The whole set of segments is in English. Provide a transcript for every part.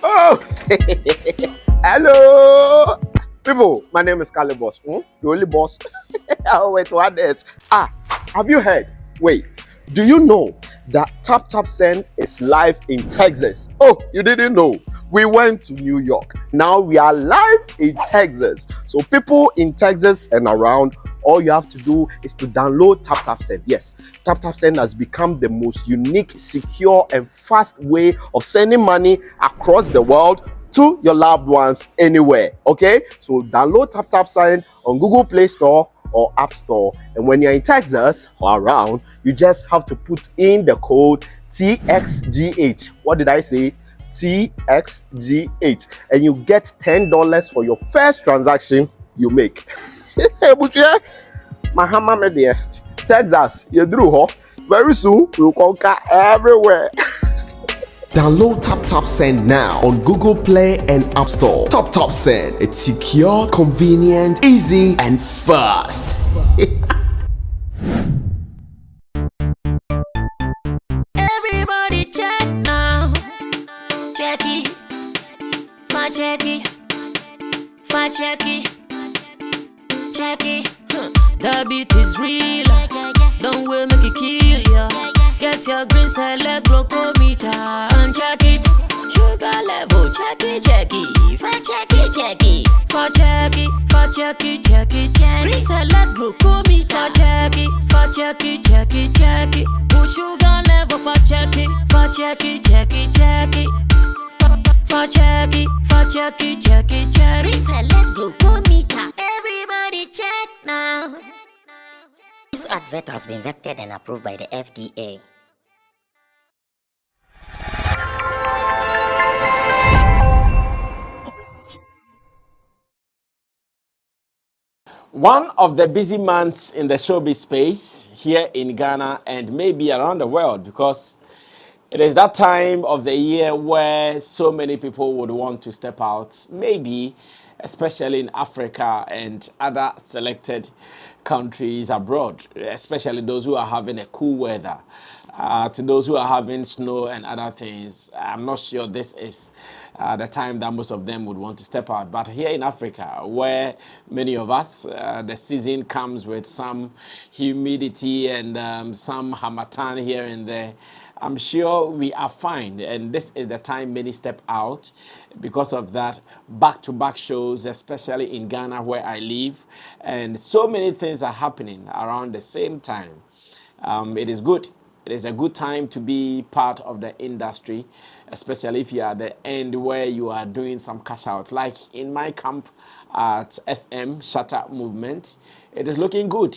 Oh, hello, people. My name is Kale Boss. The only boss. Oh, wait, what else? Have you heard? Wait, do you know that Taptap Send is live in Texas? Oh, you didn't know? We went to New York. Now we are live in Texas. So people in Texas and around, all you have to do is to download Taptap Send. Yes, Taptap Send has become the most unique, secure, and fast way of sending money across the world to your loved ones anywhere. Okay, so download Taptap Send on Google Play Store or App Store, and when you're in Texas or around, you just have to put in the code TXGH. What did I say? TXGH, and you get $10 for your first transaction you make. Mahama Media, Texas, you drew, huh? Very soon we'll conquer everywhere. Download Taptap Send now on Google Play and App Store. Taptap Send, it's secure, convenient, easy, and fast. Everybody check now. Check it. Fa check it. Fa check it. Check it. The beat is real. Don't will make it kill ya. Get your green select glucometer and check it. Sugar level, check it, check it. Fa check it, check it. Fa check it, fa check it, check it, check it. Green select glucometer, check it. Fa check it, check it, check it. Put sugar level, fa check it, fa check it, check it, check it. Fa check it, fa check it, check it, check it. Green select glucometer. Everybody check now. This advert has been vetted and approved by the FDA. One of the busy months in the showbiz space here in Ghana and maybe around the world, because it is that time of the year where so many people would want to step out, maybe especially in Africa and other selected countries abroad, especially those who are having a cool weather. To those who are having snow and other things, I'm not sure this is the time that most of them would want to step out. But here in Africa, where many of us, the season comes with some humidity and some harmattan here and there, I'm sure we are fine, and this is the time many step out. Because of that, back-to-back shows, especially in Ghana where I live, and so many things are happening around the same time. It is good. It is a good time to be part of the industry, especially if you are at the end where you are doing some cash out. Like in my camp at SM Shutter Movement, it is looking good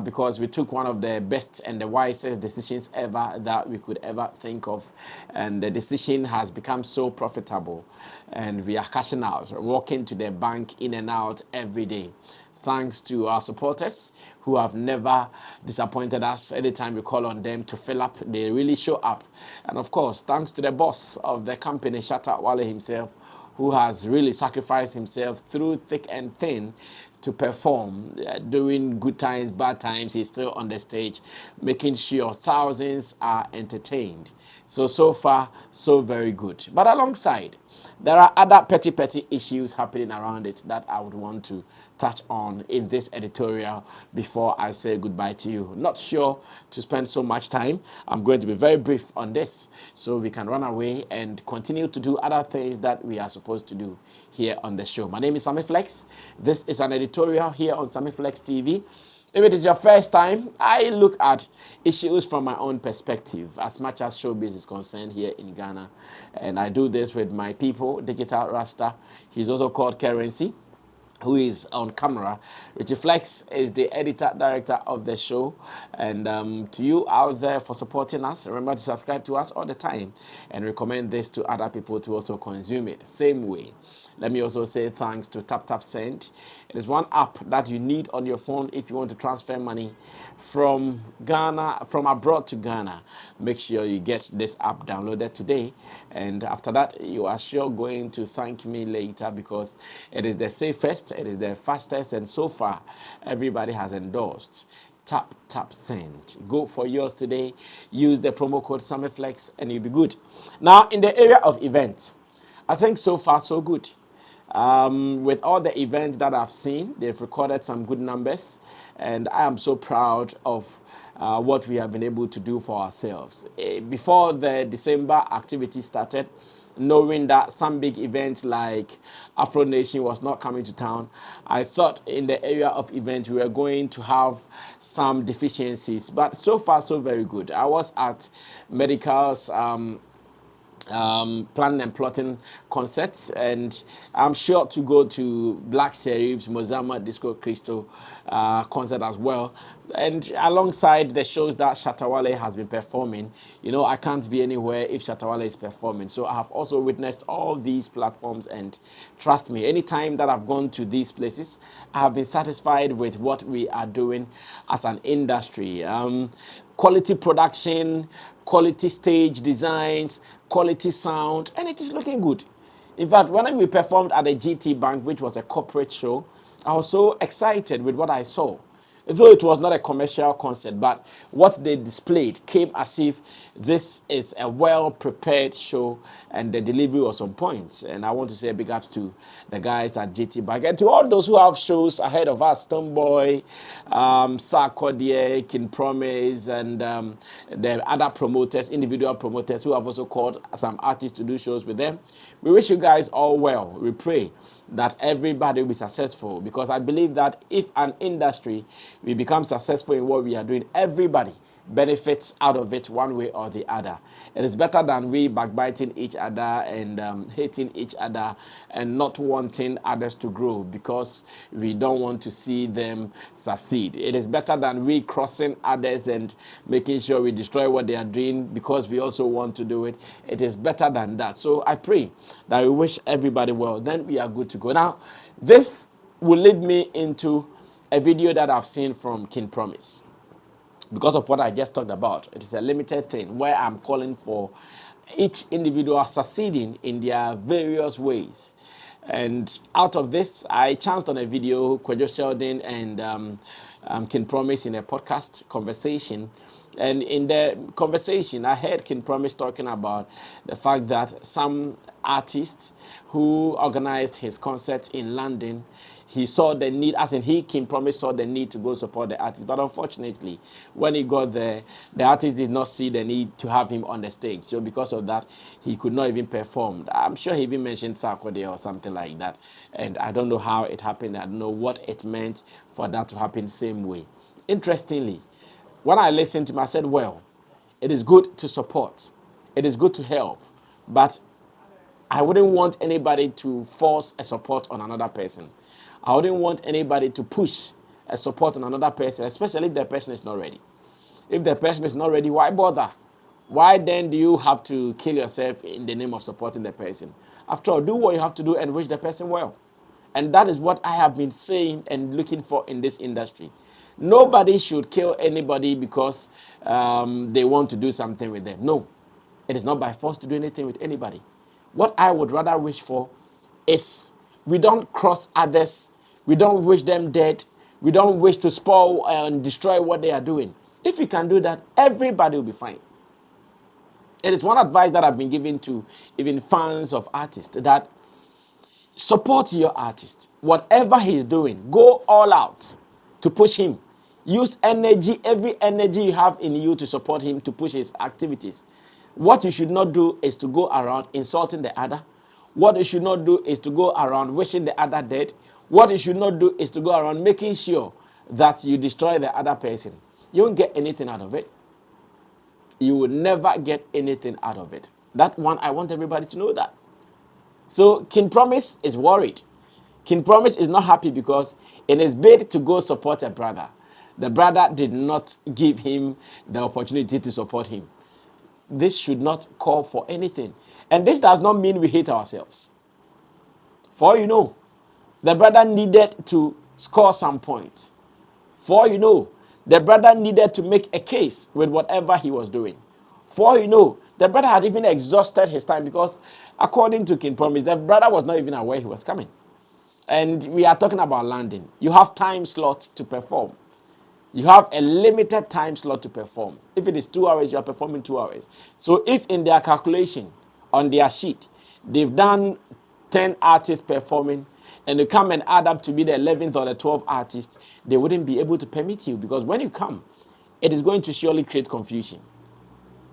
because we took one of the best and the wisest decisions ever that we could ever think of. And the decision has become so profitable. And we are cashing out, walking to the bank in and out every day. Thanks to our supporters who have never disappointed us. Anytime we call on them to fill up, they really show up. And of course, thanks to the boss of the company, Shatta Wale himself, who has really sacrificed himself through thick and thin to perform. During good times, bad times, he's still on the stage, making sure thousands are entertained. So far, so very good. But alongside, there are other petty issues happening around it that I would want to touch on in this editorial before I say goodbye to you. Not sure to spend so much time. I'm going to be very brief on this so we can run away and continue to do other things that we are supposed to do here on the show. My name is Sammy Flex. This is an editorial here on Sammy Flex TV. If it is your first time, I look at issues from my own perspective as much as showbiz is concerned here in Ghana. And I do this with my people, Digital Rasta. He's also called Currency, who is on camera. Richie Flex is the editor-director of the show. And to you out there for supporting us, remember to subscribe to us all the time and recommend this to other people to also consume it. Same way. Let me also say thanks to Taptap Send. It is one app that you need on your phone if you want to transfer money from Ghana, from abroad to Ghana. Make sure you get this app downloaded today. And after that, you are sure going to thank me later because it is the safest, it is the fastest, and so far, everybody has endorsed. Tap send. Go for yours today. Use the promo code SummyFlex and you'll be good. Now, in the area of events, I think so far so good. With all the events that I've seen, they've recorded some good numbers, and I am so proud of what we have been able to do for ourselves. Before the December activity started, knowing that some big events like Afronation was not coming to town, I thought in the area of events we were going to have some deficiencies, but so far so very good. I was at Medical's planning and plotting concerts, and I'm sure to go to Black Sheriff's Mozama Disco Cristo concert as well. And alongside the shows that Shatawale has been performing, you know, I can't be anywhere if Shatawale is performing. So I have also witnessed all these platforms, and trust me, anytime that I've gone to these places, I have been satisfied with what we are doing as an industry. Quality production, quality stage designs, quality sound, and it is looking good. In fact, when we performed at the GT Bank, which was a corporate show, I was so excited with what I saw. Though it was not a commercial concert, but what they displayed came as if this is a well-prepared show, and the delivery was on point. And I want to say big ups to the guys at GT Bank and to all those who have shows ahead of us, Stoneboy, Sarkodie, King Promise, and the other promoters, individual promoters who have also called some artists to do shows with them. We wish you guys all well. We pray that everybody will be successful, because I believe that if an industry we become successful in what we are doing, everybody benefits out of it one way or the other. It is better than we backbiting each other and hating each other and not wanting others to grow because we don't want to see them succeed. It is better than we crossing others and making sure we destroy what they are doing because we also want to do it. It is better than that. So I pray that we wish everybody well. Then we are good to go. Now, this will lead me into a video that I've seen from King Promise. Because of what I just talked about, it is a limited thing where I'm calling for each individual succeeding in their various ways. And out of this, I chanced on a video, Kwejo Sheldon and King Promise in a podcast conversation. And in the conversation, I heard King Promise talking about the fact that some artist who organized his concert in London, he saw the need, as in King Promise saw the need to go support the artist. But unfortunately, when he got there, the artist did not see the need to have him on the stage. So because of that, he could not even perform. I'm sure he even mentioned Sarkodie or something like that. And I don't know how it happened. I don't know what it meant for that to happen the same way. Interestingly, when I listened to him, I said, well, it is good to support. It is good to help. But I wouldn't want anybody to force a support on another person. I wouldn't want anybody to push a support on another person, especially if the person is not ready. If the person is not ready, why bother? Why then do you have to kill yourself in the name of supporting the person? After all, do what you have to do and wish the person well. And that is what I have been saying and looking for in this industry. Nobody should kill anybody because they want to do something with them. No, it is not by force to do anything with anybody. What I would rather wish for is we don't cross others. We don't wish them dead. We don't wish to spoil and destroy what they are doing. If we can do that, everybody will be fine. It is one advice that I've been giving to even fans of artists, that support your artist. Whatever he is doing, go all out to push him. Use energy, every energy you have in you to support him, to push his activities. What you should not do is to go around insulting the other. What you should not do is to go around wishing the other dead. What you should not do is to go around making sure that you destroy the other person. You won't get anything out of it. You will never get anything out of it. That one, I want everybody to know that. So King Promise is worried. King Promise is not happy because in his bid to go support a brother, the brother did not give him the opportunity to support him. This should not call for anything. And this does not mean we hate ourselves. For all you know, the brother needed to score some points. For all you know, the brother needed to make a case with whatever he was doing. For all you know, the brother had even exhausted his time because according to King Promise, the brother was not even aware he was coming. And we are talking about landing. You have time slots to perform. You have a limited time slot to perform. If it is 2 hours, you are performing 2 hours. So if in their calculation on their sheet, they've done 10 artists performing, and they come and add up to be the 11th or the 12th artist, they wouldn't be able to permit you, because when you come, it is going to surely create confusion.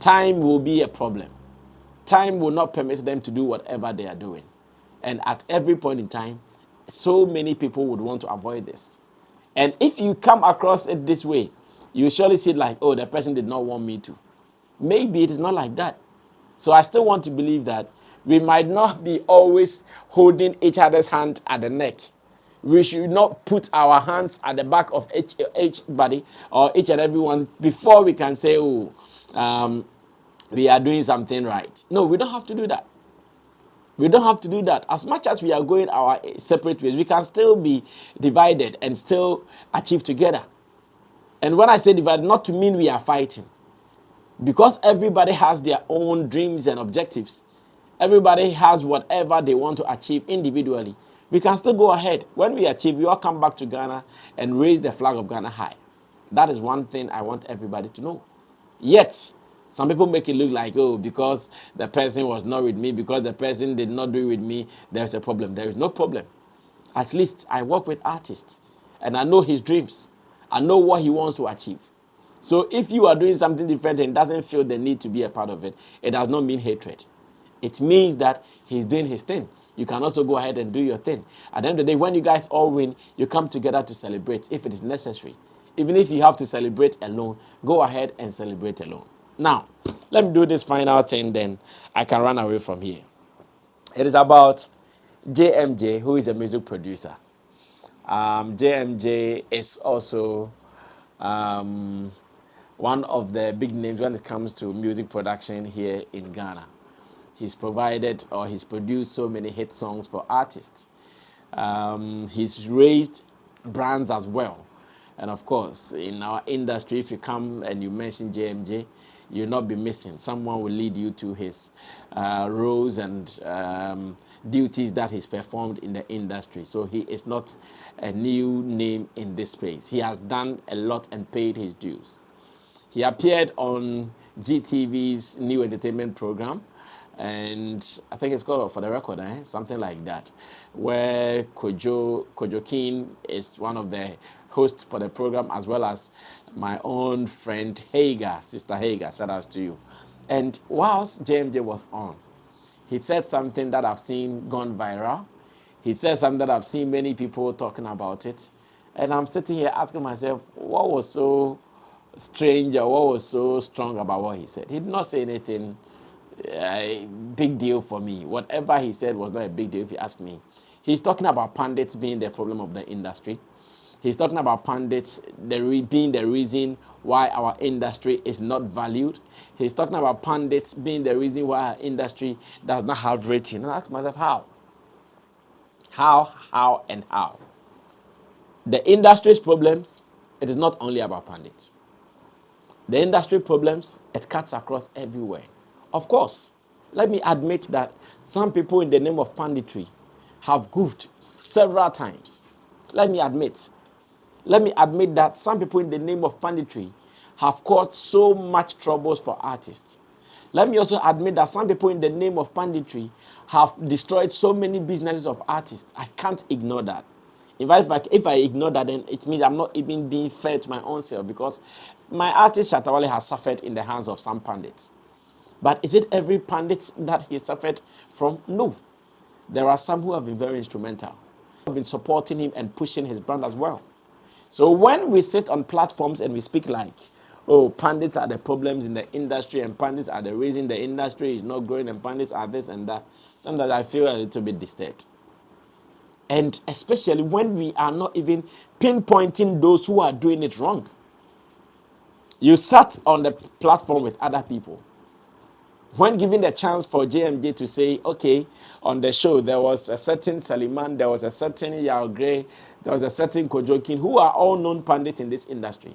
Time will be a problem. Time will not permit them to do whatever they are doing. And at every point in time, so many people would want to avoid this. And if you come across it this way, you surely see it like, oh, the person did not want me to. Maybe it is not like that. So I still want to believe that we might not be always holding each other's hand at the neck. We should not put our hands at the back of each body or each and everyone before we can say, oh, we are doing something right. No, we don't have to do that. We don't have to do that. As much as we are going our separate ways, we can still be divided and still achieve together. And when I say divided, not to mean we are fighting. Because everybody has their own dreams and objectives. Everybody has whatever they want to achieve individually. We can still go ahead. When we achieve, we all come back to Ghana and raise the flag of Ghana high. That is one thing I want everybody to know. Yet, some people make it look like, oh, because the person was not with me, because the person did not do it with me, there's a problem. There is no problem. At least I work with artists and I know his dreams. I know what he wants to achieve. So if you are doing something different and doesn't feel the need to be a part of it, it does not mean hatred. It means that he's doing his thing. You can also go ahead and do your thing. At the end of the day, when you guys all win, you come together to celebrate if it is necessary. Even if you have to celebrate alone, go ahead and celebrate alone. Now, let me do this final thing, then I can run away from here. It is about JMJ, who is a music producer. JMJ is also one of the big names when it comes to music production here in Ghana. He's provided or he's produced so many hit songs for artists. He's raised brands as well. And of course, in our industry, if you come and you mention JMJ, you'll not be missing. Someone will lead you to his roles and duties that he's performed in the industry. So he is not a new name in this space. He has done a lot and paid his dues. He appeared on GTV's new entertainment program, and I think it's called For the Record, something like that, where Kojo King is one of the hosts for the program, as well as my own friend Hager, Sister Hager, shout out to you. And whilst JMJ was on, he said something that I've seen gone viral. He said something that I've seen many people talking about it. And I'm sitting here asking myself, what was so strange or what was so strong about what he said? He did not say anything big deal for me. Whatever he said was not a big deal if you ask me. He's talking about pundits being the problem of the industry. He's talking about pundits being the reason why our industry is not valued. He's talking about pundits being the reason why our industry does not have rating. And I ask myself, how? How? The industry's problems, it is not only about pundits. The industry problems, it cuts across everywhere. Of course, let me admit that some people in the name of punditry have goofed several times. Let me admit that some people in the name of punditry have caused so much troubles for artists. Let me also admit that some people in the name of punditry have destroyed so many businesses of artists. I can't ignore that. In fact, if I ignore that, then it means I'm not even being fair to my own self, because my artist Shatawale has suffered in the hands of some pundits. But is it every pundit that he suffered from? No. There are some who have been very instrumental, who have been supporting him and pushing his brand as well. So when we sit on platforms and we speak like, oh, pundits are the problems in the industry and pundits are the reason the industry is not growing and pundits are this and that, sometimes I feel a little bit disturbed. And especially when we are not even pinpointing those who are doing it wrong. You sat on the platform with other people. When given the chance for JMJ to say, okay, on the show, there was a certain Saliman, there was a certain Yao Gray, there was a certain Kojokin, who are all known pundits in this industry.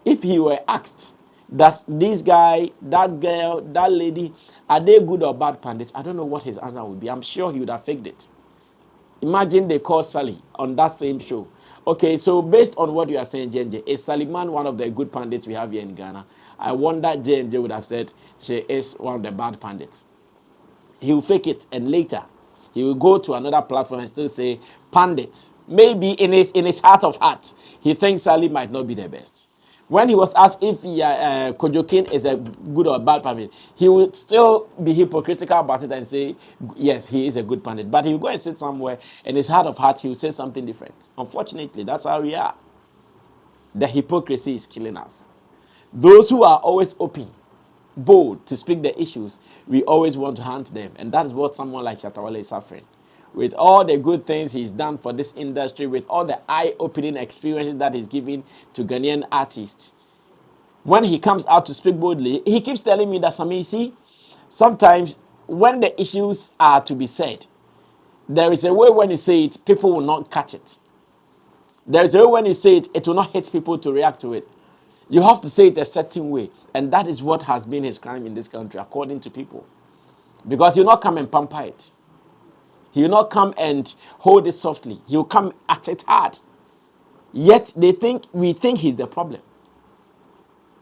If he were asked that this guy, that girl, that lady, are they good or bad pundits, I don't know what his answer would be. I'm sure he would have faked it. Imagine they call Sally on that same show. Okay, so based on what you are saying, JMJ, is Saliman one of the good pundits we have here in Ghana? I wonder JMJ would have said she is one of the bad pundits. He will fake it, and later he will go to another platform and still say pundit. Maybe in his heart of heart, he thinks Sally might not be the best. When he was asked if Kojokin is a good or bad pundit, he would still be hypocritical about it and say, yes, he is a good pundit. But he will go and sit somewhere, and in his heart of heart, he will say something different. Unfortunately, that's how we are. The hypocrisy is killing us. Those who are always open, bold to speak the issues, we always want to hunt them. And that is what someone like Shatawale is suffering. With all the good things he's done for this industry, with all the eye-opening experiences that he's giving to Ghanaian artists, when he comes out to speak boldly, he keeps telling me that, Sammy, see, sometimes when the issues are to be said, there is a way when you say it, people will not catch it. There is a way when you say it, it will not hit people to react to it. You have to say it a certain way. And that is what has been his crime in this country, according to people. Because he'll not come and pamper it. He'll not come and hold it softly. He'll come at it hard. Yet we think he's the problem.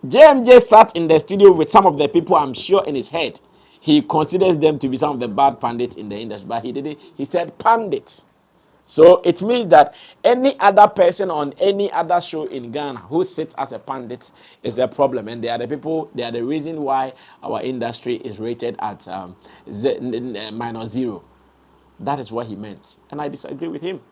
JMJ sat in the studio with some of the people, I'm sure in his head, he considers them to be some of the bad pundits in the industry. But he didn't. He said pundits. So it means that any other person on any other show in Ghana who sits as a pundit is a problem. And they are the people, they are the reason why our industry is rated at -0. That is what he meant. And I disagree with him.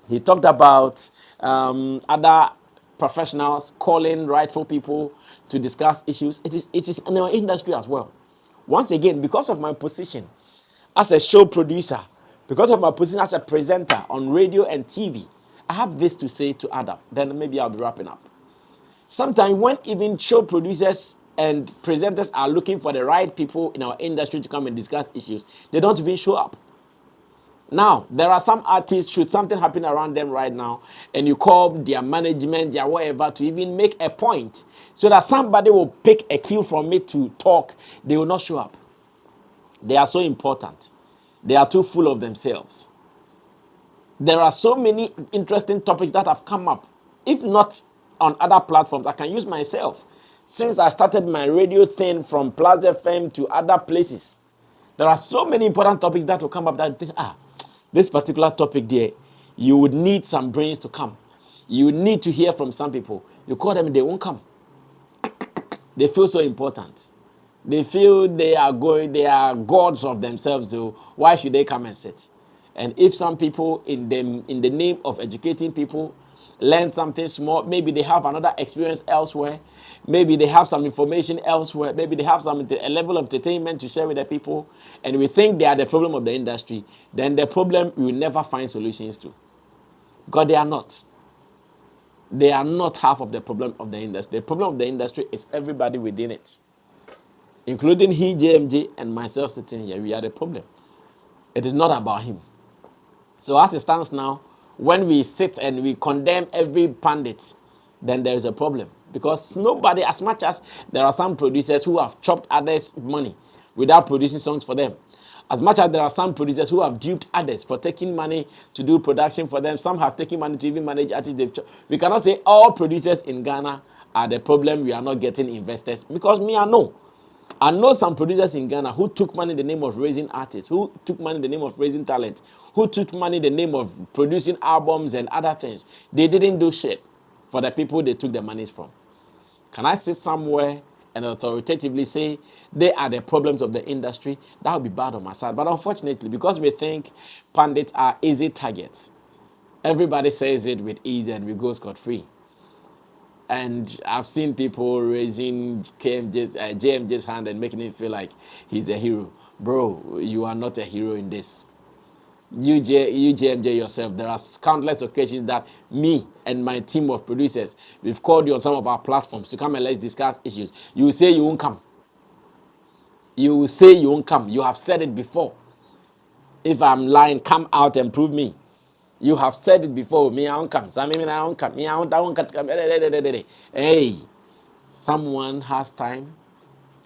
He talked about other professionals calling rightful people to discuss issues. It is in our industry as well. Once again, because of my position as a show producer, because of my position as a presenter on radio and TV, I have this to say to Adam. Then maybe I'll be wrapping up. Sometimes when even show producers and presenters are looking for the right people in our industry to come and discuss issues, they don't even show up. Now, there are some artists, should something happen around them right now, and you call their management, their whatever, to even make a point, so that somebody will pick a cue from it to talk, they will not show up. They are so important. They are too full of themselves. There are so many interesting topics that have come up. If not on other platforms, I can use myself. Since I started my radio thing from Plaza FM to other places, there are so many important topics that will come up that you think, this particular topic there, you would need some brains to come. You need to hear from some people. You call them, they won't come. They feel so important. They feel they are gods of themselves, so why should they come and sit? And if some people in the name of educating people learn something small, maybe they have another experience elsewhere, maybe they have some information elsewhere, maybe they have a level of entertainment to share with the people, and we think they are the problem of the industry, then the problem we will never find solutions to. Because they are not. They are not half of the problem of the industry. The problem of the industry is everybody within it. Including he, JMJ, and myself sitting here, we are the problem. It is not about him. So as it stands now, when we sit and we condemn every pundit, then there is a problem. Because nobody, as much as there are some producers who have chopped others' money without producing songs for them, as much as there are some producers who have duped others for taking money to do production for them, some have taken money to even manage artists. We cannot say all producers in Ghana are the problem, we are not getting investors. Because I know some producers in Ghana who took money in the name of raising artists, who took money in the name of raising talent, who took money in the name of producing albums and other things. They didn't do shit for the people they took the money from. Can I sit somewhere and authoritatively say they are the problems of the industry? That would be bad on my side. But unfortunately, because we think pundits are easy targets, everybody says it with ease and we go scot-free. And I've seen people raising JMJ's hand and making him feel like he's a hero. Bro, you are not a hero in this. You JMJ yourself, there are countless occasions that me and my team of producers, we've called you on some of our platforms to come and let's discuss issues. You will say you won't come. You will say you won't come. You have said it before. If I'm lying, come out and prove me. You have said it before. Me, I won't come. Sammy, I won't come. Me, I won't come. Hey, someone has time.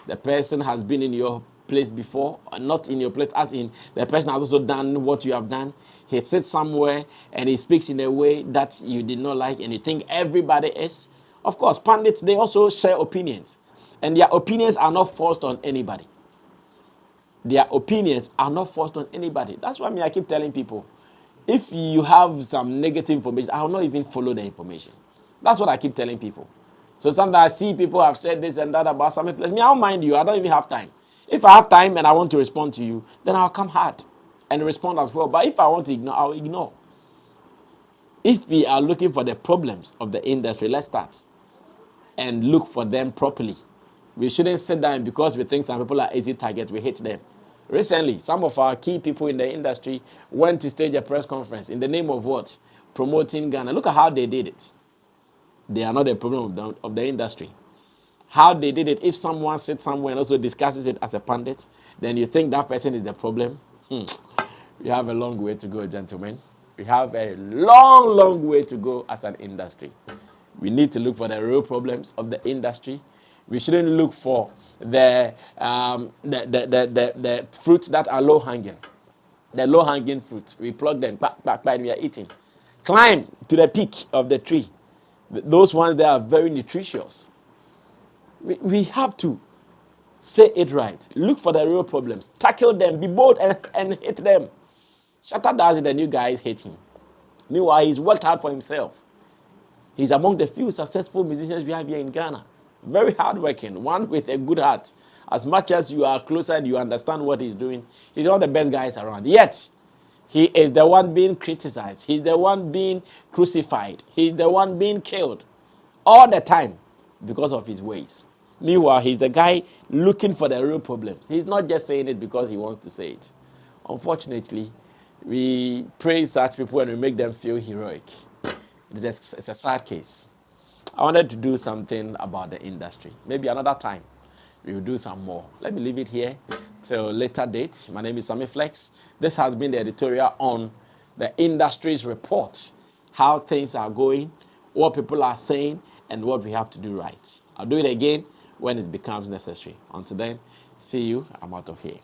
The person has been in your place before, or not in your place, as in the person has also done what you have done. He sits somewhere and he speaks in a way that you did not like and you think everybody is. Of course, pundits, they also share opinions. And their opinions are not forced on anybody. Their opinions are not forced on anybody. That's why I keep telling people, if you have some negative information, I will not even follow the information. That's what I keep telling people. So sometimes I see people have said this and that about Sammy Flex. Me, I don't mind you. I don't even have time. If I have time and I want to respond to you, then I'll come hard and respond as well. But if I want to ignore, I'll ignore. If we are looking for the problems of the industry, let's start and look for them properly. We shouldn't sit down because we think some people are easy targets, we hate them. Recently, some of our key people in the industry went to stage a press conference in the name of what? Promoting Ghana. Look at how they did it. They are not the problem of the industry. How they did it, if someone sits somewhere and also discusses it as a pundit, then you think that person is the problem. We have a long way to go, gentlemen. We have a long, long way to go as an industry. We need to look for the real problems of the industry. We shouldn't look for the fruits that are low-hanging. The low-hanging fruits. We plug them back, and we are eating. Climb to the peak of the tree. Those ones that are very nutritious. We have to say it right. Look for the real problems. Tackle them. Be bold and hit them. Shatta does it, the new guys hate him. Meanwhile, he's worked hard for himself. He's among the few successful musicians we have here in Ghana. Very hardworking, one with a good heart. As much as you are closer and you understand what he's doing, he's one of the best guys around. Yet, he is the one being criticized. He's the one being crucified. He's the one being killed all the time because of his ways. Meanwhile, he's the guy looking for the real problems. He's not just saying it because he wants to say it. Unfortunately, we praise such people and we make them feel heroic. It's a sad case. I wanted to do something about the industry. Maybe another time we will do some more. Let me leave it here till later date. My name is Sammy Flex. This has been the editorial on the industry's report, how things are going, what people are saying, and what we have to do right. I'll do it again when it becomes necessary. Until then, see you. I'm out of here.